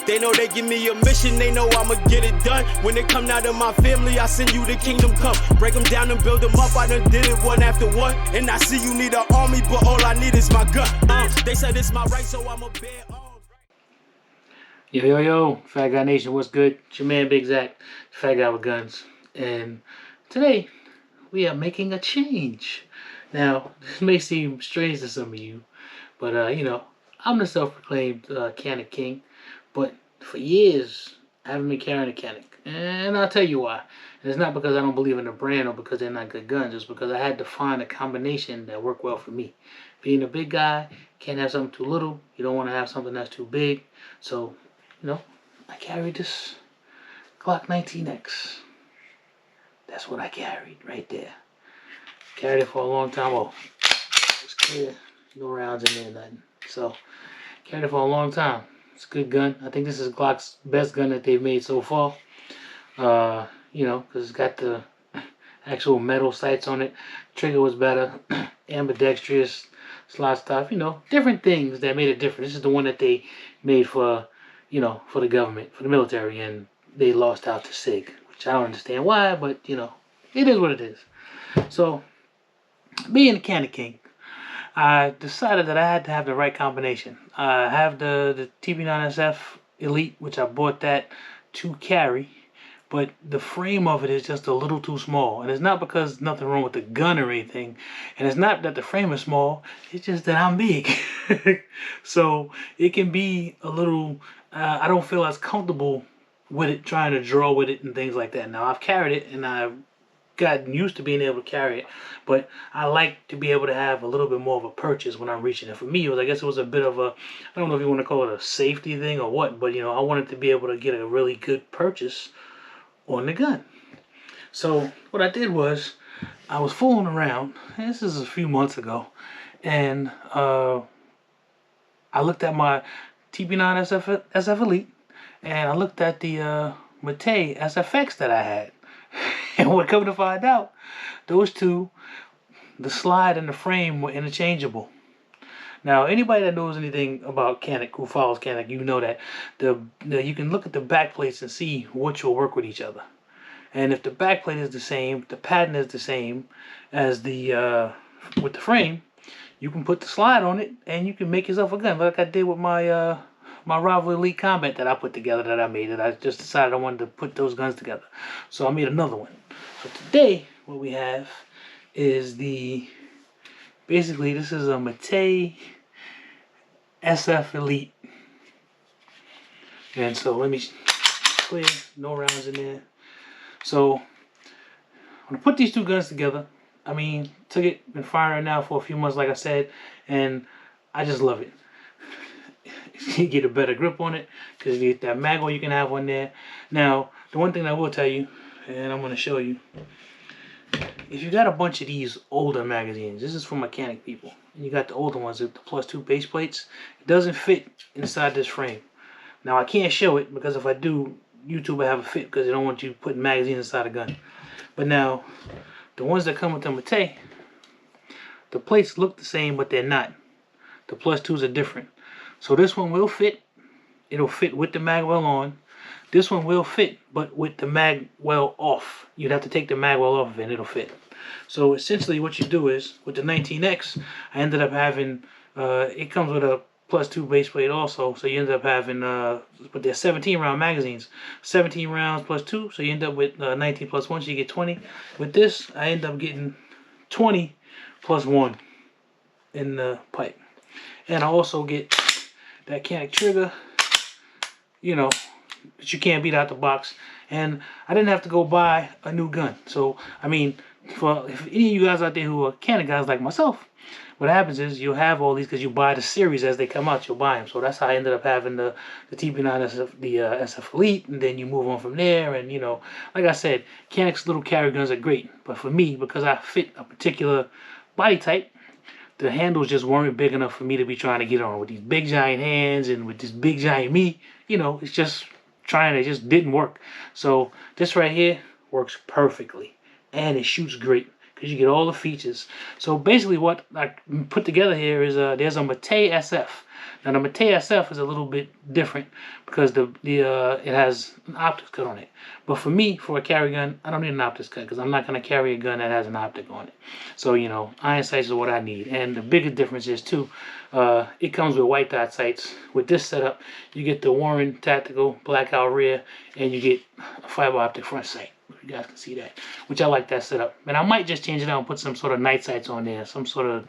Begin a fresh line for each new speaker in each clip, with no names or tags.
They know they give me a mission, they know I'ma get it done. When they come out of my family, I send you the kingdom come. Break them down and build them up, I done did it one after one. And I see you need an army, but all I need is my gun. They said it's my right, so I'm a bear arms.
Yo, Fat Guy Nation, what's good? It's your man Big Zach, Fat Guy with Guns. And today, we are making a change. Now, this may seem strange to some of you, but I'm the self-proclaimed Canik King. But for years, I haven't been carrying a Canik. And I'll tell you why. And it's not because I don't believe in the brand or because they're not good guns. It's because I had to find a combination that worked well for me. Being a big guy, can't have something too little. You don't want to have something that's too big. So, I carried this Glock 19X. That's what I carried right there. Carried it for a long time. Oh, it's clear. No rounds in there, nothing. So, carried it for a long time. It's a good gun. I think this is Glock's best gun that they've made so far. Because it's got the actual metal sights on it. Trigger was better. Ambidextrous, slot stop. Different things that made it different. This is the one that they made for, for the government, for the military, and they lost out to SIG, which I don't understand why, but, it is what it is. So, being a Canik King, I decided that I had to have the right combination. I have the TB9SF Elite, which I bought that to carry, but the frame of it is just a little too small. And it's not because nothing wrong with the gun or anything, and it's not that the frame is small, it's just that I'm big. So it can be a little, I don't feel as comfortable with it, trying to draw with it and things like that. Now, I've carried it, and I've gotten used to being able to carry it, but I like to be able to have a little bit more of a purchase when I'm reaching it. For me, I guess it was a bit of a, I don't know if you want to call it a safety thing or what, but I wanted to be able to get a really good purchase on the gun. So what I did was, I was fooling around, and this is a few months ago, and I looked at my TB9 SF Elite, and I looked at the Mete SFX that I had. And what come to find out, those two, the slide and the frame, were interchangeable. Now, anybody that knows anything about Canik, who follows Canik, you know that you can look at the back plates and see which will work with each other. And if the back plate is the same, the pattern is the same as the with the frame, you can put the slide on it and you can make yourself a gun, like I did with my my Rival Elite Combat that I put together, that I made. That I just decided I wanted to put those guns together. So I made another one. So today, what we have is basically this is a Mete SF Elite. And so let me clear, no rounds in there. So I'm gonna put these two guns together. I mean, been firing now for a few months, like I said, and I just love it. You get a better grip on it because you get that magwell you can have on there. Now, the one thing I will tell you, and I'm going to show you, if you got a bunch of these older magazines, this is for mechanic people, and you got the older ones with the +2 base plates, it doesn't fit inside this frame. Now, I can't show it because if I do, YouTube will have a fit because they don't want you putting magazines inside a gun. But now, the ones that come with the Mete, the plates look the same, but they're not. The +2s are different. So this one will fit. It'll fit with the magwell on. This one will fit, but with the magwell off. You'd have to take the magwell off of it and it'll fit. So essentially what you do is, with the 19X, I ended up having, it comes with a +2 base plate also. So you end up having, but they're 17 round magazines. 17 rounds +2, so you end up with 19 +1, so you get 20. With this, I end up getting 20 +1 in the pipe. And I also get that Canik trigger, that you can't beat out the box. And I didn't have to go buy a new gun. So, I mean, if any of you guys out there who are Canik guys like myself, what happens is you'll have all these because you buy the series as they come out. You'll buy them. So that's how I ended up having the TB9 SF, the SF Elite, and then you move on from there. And, like I said, Canik's little carry guns are great. But for me, because I fit a particular body type, the handles just weren't big enough for me to be trying to get on with these big giant hands and with this big giant me. It's just it just didn't work. So this right here works perfectly, and it shoots great. because you get all the features. So basically what I put together here is there's a Mete SF. Now the Mete SF is a little bit different because it has an optics cut on it. But for me, for a carry gun, I don't need an optics cut because I'm not going to carry a gun that has an optic on it. So, you know, iron sights is what I need. And the biggest difference is too, it comes with white dot sights. With this setup, you get the Warren Tactical blackout rear and you get a fiber optic front sight. You guys can see that, which I like that setup. And I might just change it out and put some sort of night sights on there, some sort of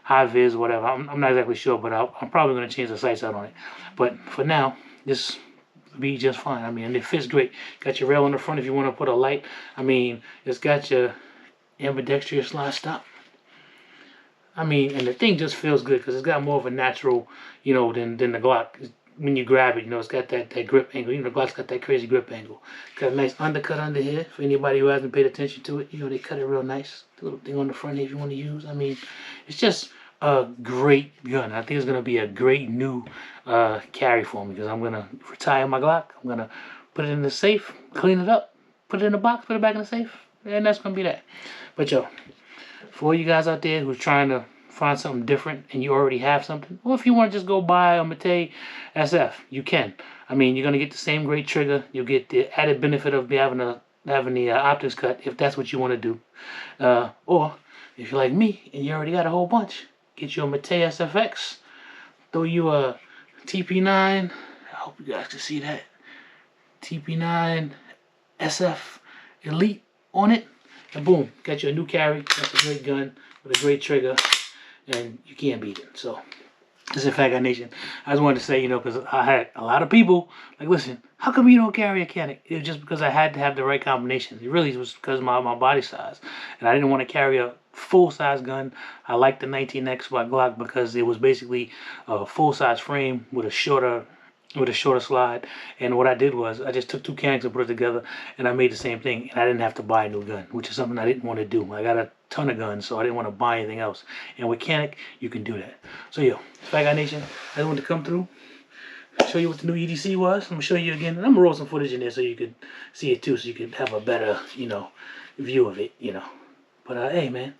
high vis, whatever. I'm not exactly sure, but I'm probably going to change the sights out on it. But for now, this will be just fine. I mean, and it fits great. Got your rail on the front if you want to put a light. I mean, it's got your ambidextrous slide stop. I mean, and the thing just feels good because it's got more of a natural, you know, than the Glock. When you grab it, you know, it's got that grip angle. You know, the Glock's got that crazy grip angle. Got a nice undercut under here for anybody who hasn't paid attention to it. You know, they cut it real nice. The little thing on the front here if you want to use. I mean, it's just a great gun. I think it's going to be a great new carry for me because I'm going to retire my Glock. I'm going to put it in the safe, clean it up, put it in the box, put it back in the safe, and that's going to be that. But yo, for all you guys out there who's trying to find something different and you already have something, or if you want to just go buy a Mete SF, you can. I mean, you're going to get the same great trigger. You'll get the added benefit of having the optics cut if that's what you want to do. Or if you're like me and you already got a whole bunch, get you a Mete SFX, throw you a TP9. I hope you guys can see that. TP9 SF Elite on it, and boom, got you a new carry. That's a great gun with a great trigger, and you can't beat it. So this is Fat Guy Nation. I just wanted to say, you know, because I had a lot of people like, listen, how come you don't carry a Canik? It was just because I had to have the right combination. It really was because of my body size, and I didn't want to carry a full-size gun. I liked the 19X by Glock because it was basically a full-size frame with a shorter slide. And what I did was I just took two Caniks and put it together, and I made the same thing, and I didn't have to buy a new gun, which is something I didn't want to do. I got a ton of guns, so I didn't want to buy anything else. And with Canik, you can do that. So yo, Fat Guy Nation, I just wanted to come through, show you what the new EDC was. I'm gonna show you again, and I'm gonna roll some footage in there so you could see it too, so you could have a better, you know, view of it, you know. But hey man,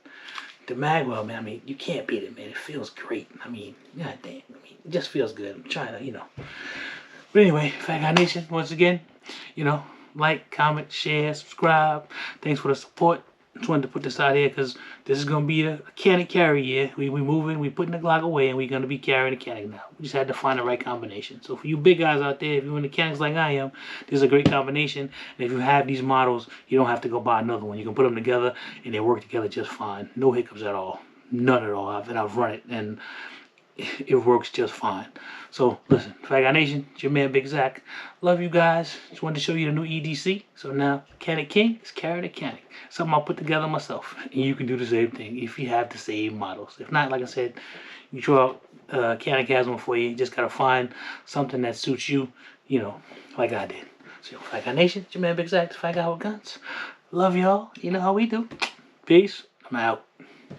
the Magwell, man, I mean, you can't beat it, man. It feels great. I mean, god damn, I mean, it just feels good. I'm trying to, you know. But anyway, Fat Guy Nation, once again, you know, like, comment, share, subscribe. Thanks for the support. Just wanted to put this out here because this is going to be a Canik carry year. We moving, we putting the Glock away, and we're going to be carrying the Canik now. We just had to find the right combination. So for you big guys out there, if you're into Caniks like I am, this is a great combination. And if you have these models, you don't have to go buy another one. You can put them together, and they work together just fine. No hiccups at all. None at all. I've run it, and it works just fine. So listen, Fat Guy Nation, it's your man Big Zach. Love you guys. Just wanted to show you the new EDC. So now Canik King is carrying a Canik. Something I put together myself. And you can do the same thing if you have the same models. If not, like I said, you throw out Canik has one for you. You just gotta find something that suits you, you know, like I did. So Fat Guy Nation, it's your man Big Zach, the Fat Guy with Guns. Love y'all. You know how we do. Peace. I'm out.